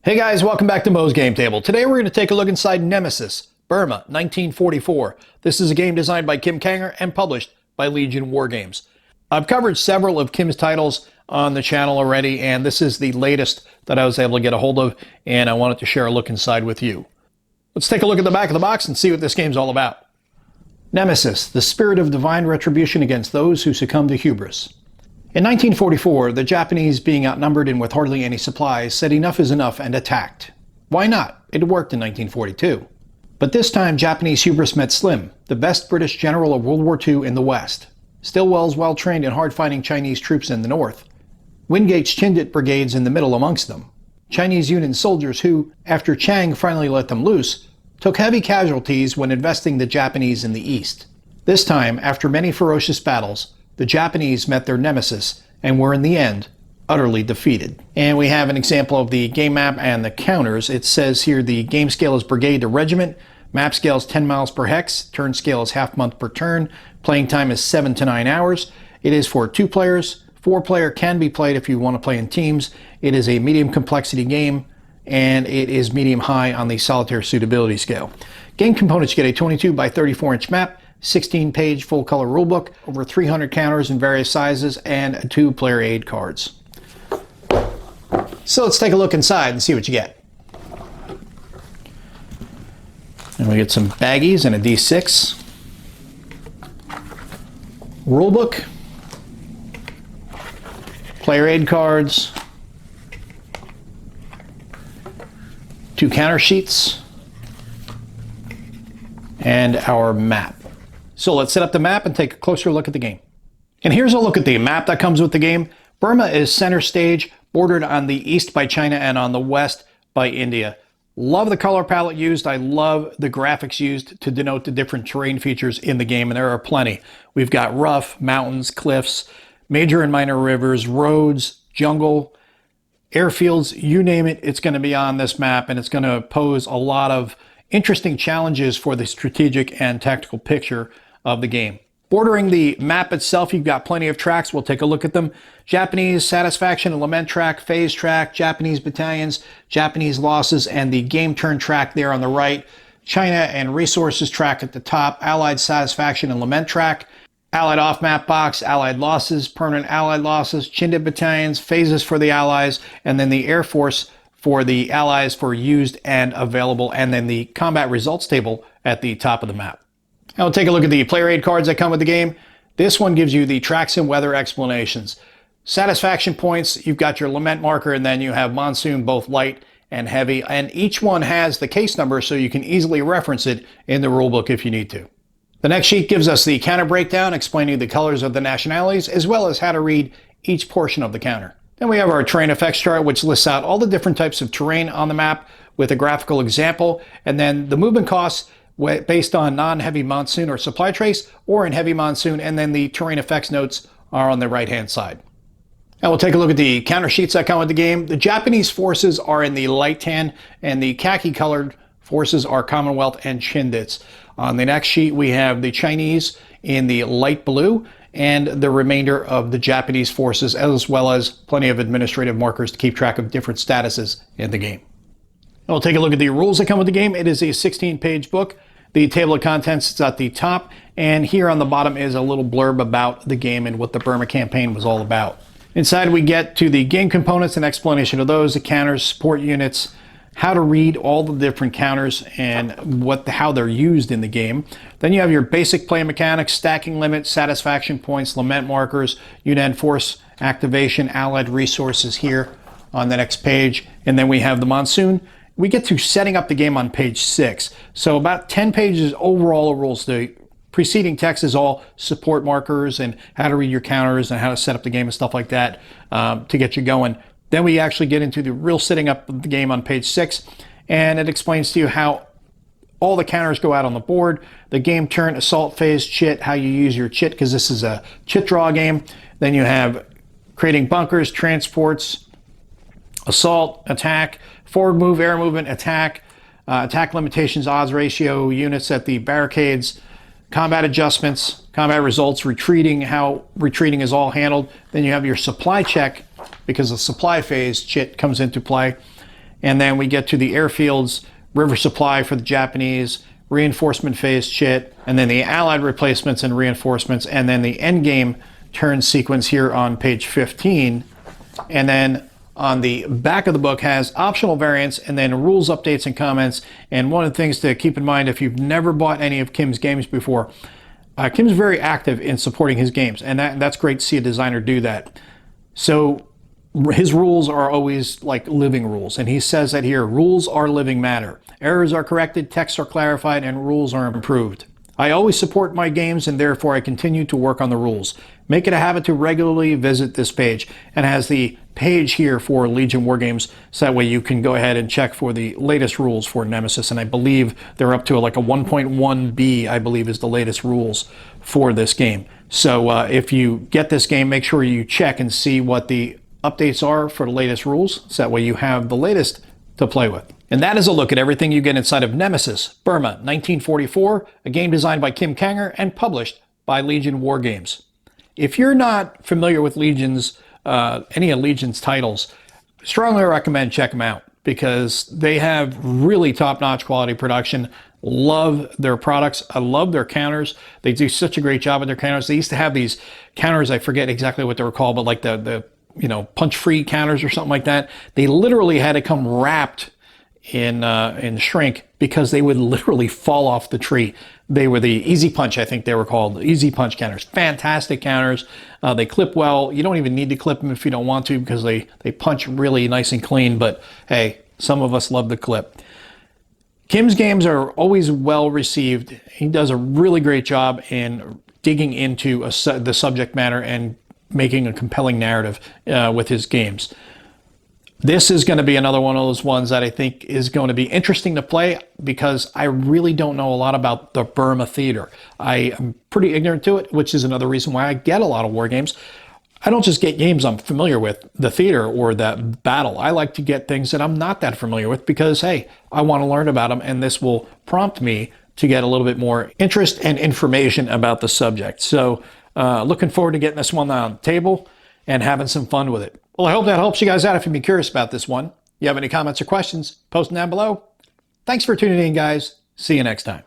Hey guys, welcome back to Mo's Game Table. Today we're going to take a look inside Nemesis, Burma, 1944. This is a game designed by Kim Kanger and published by Legion Wargames. I've covered several of Kim's titles on the channel already, and this is the latest that I was able to get a hold of, and I wanted to share a look inside with you. Let's take a look at the back of the box and see what this game's all about. Nemesis, the spirit of divine retribution against those who succumb to hubris. In 1944, the Japanese, being outnumbered and with hardly any supplies, said enough is enough and attacked. Why not? It had worked in 1942. But this time, Japanese hubris met Slim, the best British general of World War II in the West. Stilwell's well-trained and hard-fighting Chinese troops in the north. Wingate's Chindit brigades in the middle amongst them. Chinese Union soldiers who, after Chiang finally let them loose, took heavy casualties when investing the Japanese in the east. This time, after many ferocious battles, the Japanese met their nemesis and were in the end utterly defeated. And we have an example of the game map and the counters. It says here the game scale is brigade to regiment, map scale is 10 miles per hex, turn scale is half month per turn, playing time is 7 to 9 hours. It is for 2 players, 4-player can be played if you want to play in teams. It is a medium complexity game, and it is medium high on the solitaire suitability scale. Game components get a 22 by 34 inch map, 16-page full-color rulebook, over 300 counters in various sizes, and 2 player aid cards. So let's take a look inside and see what you get. And we get some baggies and a D6. Rulebook. Player aid cards. 2 counter sheets. And our map. So let's set up the map and take a closer look at the game. And here's a look at the map that comes with the game. Burma is center stage, bordered on the east by China and on the west by India. Love the color palette used. I love the graphics used to denote the different terrain features in the game, and there are plenty. We've got rough, mountains, cliffs, major and minor rivers, roads, jungle, airfields, you name it, it's going to be on this map, and it's going to pose a lot of interesting challenges for the strategic and tactical picture of the game. Bordering the map itself, you've got plenty of tracks. We'll take a look at them. Japanese Satisfaction and Lament track, Phase track, Japanese battalions, Japanese losses, and the game turn track there on the right. China and Resources track at the top, Allied Satisfaction and Lament track, Allied off-map box, Allied losses, permanent Allied losses, Chindit battalions, phases for the Allies, and then the Air Force for the Allies for used and available, and then the combat results table at the top of the map. Now we'll take a look at the player aid cards that come with the game. This one gives you the tracks and weather explanations. Satisfaction points, you've got your lament marker, and then you have monsoon, both light and heavy, and each one has the case number so you can easily reference it in the rulebook if you need to. The next sheet gives us the counter breakdown, explaining the colors of the nationalities, as well as how to read each portion of the counter. Then we have our terrain effects chart, which lists out all the different types of terrain on the map with a graphical example, and then the movement costs based on non-heavy monsoon or supply trace, or in heavy monsoon, and then the terrain effects notes are on the right-hand side. Now we'll take a look at the counter sheets that come with the game. The Japanese forces are in the light tan, and the khaki-colored forces are Commonwealth and Chindits. On the next sheet, we have the Chinese in the light blue, and the remainder of the Japanese forces, as well as plenty of administrative markers to keep track of different statuses in the game. Now we'll take a look at the rules that come with the game. It is a 16-page book. The table of contents is at the top, and here on the bottom is a little blurb about the game and what the Burma campaign was all about. Inside we get to the game components and explanation of those, the counters, support units, how to read all the different counters and how they're used in the game. Then you have your basic play mechanics, stacking limit, satisfaction points, lament markers, unit force activation, allied resources here on the next page, and then we have the monsoon. We get to setting up the game on page 6. So about 10 pages overall of rules. The preceding text is all support markers and how to read your counters and how to set up the game and stuff like that to get you going. Then we actually get into the real setting up of the game on page 6, and it explains to you how all the counters go out on the board, the game turn, assault phase, chit, how you use your chit, because this is a chit draw game. Then you have creating bunkers, transports, assault, attack, forward move, air movement, attack, attack limitations, odds ratio, units at the barricades, combat adjustments, combat results, retreating, how retreating is all handled. Then you have your supply check, because the supply phase chit comes into play. And then we get to the airfields, river supply for the Japanese, reinforcement phase shit, and then the Allied replacements and reinforcements, and then the endgame turn sequence here on page 15. And then on the back of the book has optional variants and then rules, updates, and comments. And one of the things to keep in mind if you've never bought any of Kim's games before, Kim's very active in supporting his games, and that's great to see a designer do that. So his rules are always like living rules, and he says that here, rules are living matter. Errors are corrected, texts are clarified, and rules are improved. I always support my games, and therefore I continue to work on the rules. Make it a habit to regularly visit this page, and has the page here for Legion Wargames, so that way you can go ahead and check for the latest rules for Nemesis, and I believe they're up to like a 1.1b, I believe is the latest rules for this game. So if you get this game, make sure you check and see what the updates are for the latest rules, so that way you have the latest to play with. And that is a look at everything you get inside of Nemesis, Burma, 1944, a game designed by Kim Kanger and published by Legion Wargames. If you're not familiar with Legion's, any of Legion's titles, strongly recommend check them out because they have really top-notch quality production. Love their products. I love their counters. They do such a great job with their counters. They used to have these counters, I forget exactly what they were called, but like the punch-free counters or something like that. They literally had to come wrapped in shrink because they would literally fall off the tree. They were the Easy Punch, I think they were called, Easy Punch counters. Fantastic counters. They clip well. You don't even need to clip them if you don't want to because they punch really nice and clean, but hey, some of us love the clip. Kim's games are always well received. He does a really great job in digging into the subject matter and making a compelling narrative with his games. This is going to be another one of those ones that I think is going to be interesting to play because I really don't know a lot about the Burma theater. I am pretty ignorant to it, which is another reason why I get a lot of war games. I don't just get games I'm familiar with, the theater or the battle. I like to get things that I'm not that familiar with because, hey, I want to learn about them, and this will prompt me to get a little bit more interest and information about the subject. So looking forward to getting this one on the table and having some fun with it. Well, I hope that helps you guys out if you'd be curious about this one. You have any comments or questions, post them down below. Thanks for tuning in, guys. See you next time.